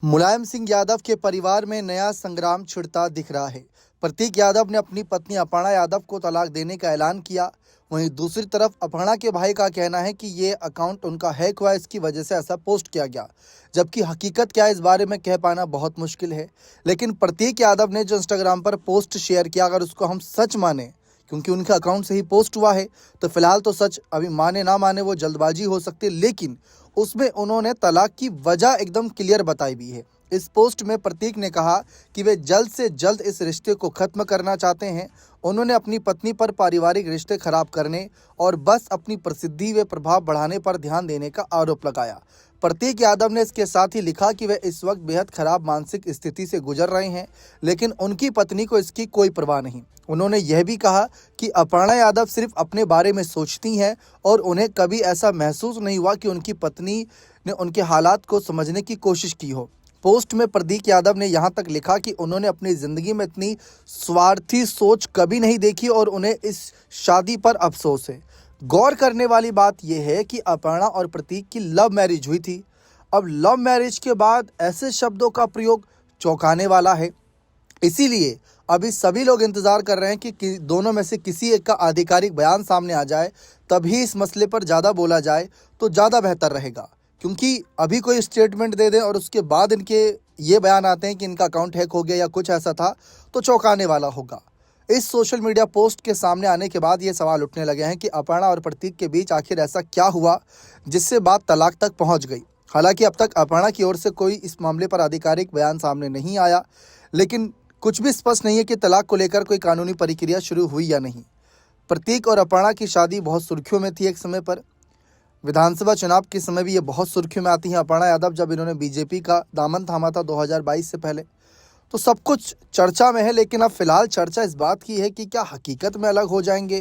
मुलायम सिंह यादव के परिवार में नया संग्राम छिड़ता दिख रहा है। प्रतीक यादव ने अपनी पत्नी अपर्णा यादव को तलाक देने का ऐलान किया। वहीं दूसरी तरफ अपर्णा के भाई का कहना है कि ये अकाउंट उनका हैक हुआ, इसकी वजह से ऐसा पोस्ट किया गया, जबकि हकीकत क्या है इस बारे में कह पाना बहुत मुश्किल है। लेकिन प्रतीक यादव ने जो इंस्टाग्राम पर पोस्ट शेयर किया, अगर उसको हम सच माने, क्योंकि उनके अकाउंट से ही पोस्ट हुआ है, तो फिलहाल तो सच, अभी माने ना माने वो जल्दबाजी हो सकती है, लेकिन उसमें उन्होंने तलाक की वजह एकदम क्लियर बताई भी है। इस पोस्ट में प्रतीक ने कहा कि वे जल्द से जल्द इस रिश्ते को खत्म करना चाहते हैं। उन्होंने अपनी पत्नी पर पारिवारिक रिश्ते खराब करने और बस अपनी प्रसिद्धि व प्रभाव बढ़ाने पर ध्यान देने का आरोप लगाया। प्रतीक यादव ने इसके साथ ही लिखा कि वे इस वक्त बेहद खराब मानसिक स्थिति से गुजर रहे हैं, लेकिन उनकी पत्नी को इसकी कोई परवाह नहीं। उन्होंने यह भी कहा कि अपर्णा यादव सिर्फ अपने बारे में सोचती हैं और उन्हें कभी ऐसा महसूस नहीं हुआ कि उनकी पत्नी ने उनके हालात को समझने की कोशिश की हो। पोस्ट में प्रतीक यादव ने यहाँ तक लिखा कि उन्होंने अपनी ज़िंदगी में इतनी स्वार्थी सोच कभी नहीं देखी और उन्हें इस शादी पर अफसोस है। गौर करने वाली बात यह है कि अपर्णा और प्रतीक की लव मैरिज हुई थी। अब लव मैरिज के बाद ऐसे शब्दों का प्रयोग चौंकाने वाला है। इसीलिए अभी सभी लोग इंतज़ार कर रहे हैं कि दोनों में से किसी एक का आधिकारिक बयान सामने आ जाए, तभी इस मसले पर ज़्यादा बोला जाए तो ज़्यादा बेहतर रहेगा। क्योंकि अभी कोई स्टेटमेंट दे दें और उसके बाद इनके ये बयान आते हैं कि इनका अकाउंट हैक हो गया या कुछ ऐसा था, तो चौंकाने वाला होगा। इस सोशल मीडिया पोस्ट के सामने आने के बाद ये सवाल उठने लगे हैं कि अपर्णा और प्रतीक के बीच आखिर ऐसा क्या हुआ जिससे बात तलाक तक पहुंच गई। हालांकि अब तक अपर्णा की ओर से कोई इस मामले पर आधिकारिक बयान सामने नहीं आया, लेकिन कुछ भी स्पष्ट नहीं है कि तलाक को लेकर कोई कानूनी प्रक्रिया शुरू हुई या नहीं। प्रतीक और अपर्णा की शादी बहुत सुर्खियों में थी एक समय पर। विधानसभा चुनाव के समय भी ये बहुत सुर्खियों में आती हैं अपर्णा यादव, जब इन्होंने बीजेपी का दामन थामा था 2022 से पहले, तो सब कुछ चर्चा में है। लेकिन अब फिलहाल चर्चा इस बात की है कि क्या हकीकत में अलग हो जाएंगे,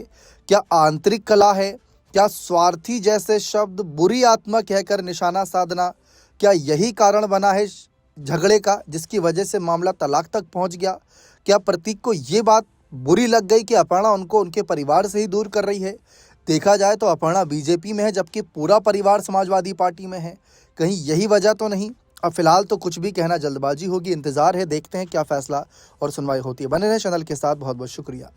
क्या आंतरिक कला है, क्या स्वार्थी जैसे शब्द, बुरी आत्मा कहकर निशाना साधना, क्या यही कारण बना है झगड़े का, जिसकी वजह से मामला तलाक तक पहुंच गया। क्या प्रतीक को ये बात बुरी लग गई कि अपर्णा उनको उनके परिवार से ही दूर कर रही है। देखा जाए तो अपर्णा बीजेपी में है, जबकि पूरा परिवार समाजवादी पार्टी में है। कहीं यही वजह तो नहीं। अब फिलहाल तो कुछ भी कहना जल्दबाजी होगी। इंतजार है, देखते हैं क्या फैसला और सुनवाई होती है। बने रहें चैनल के साथ। बहुत बहुत शुक्रिया।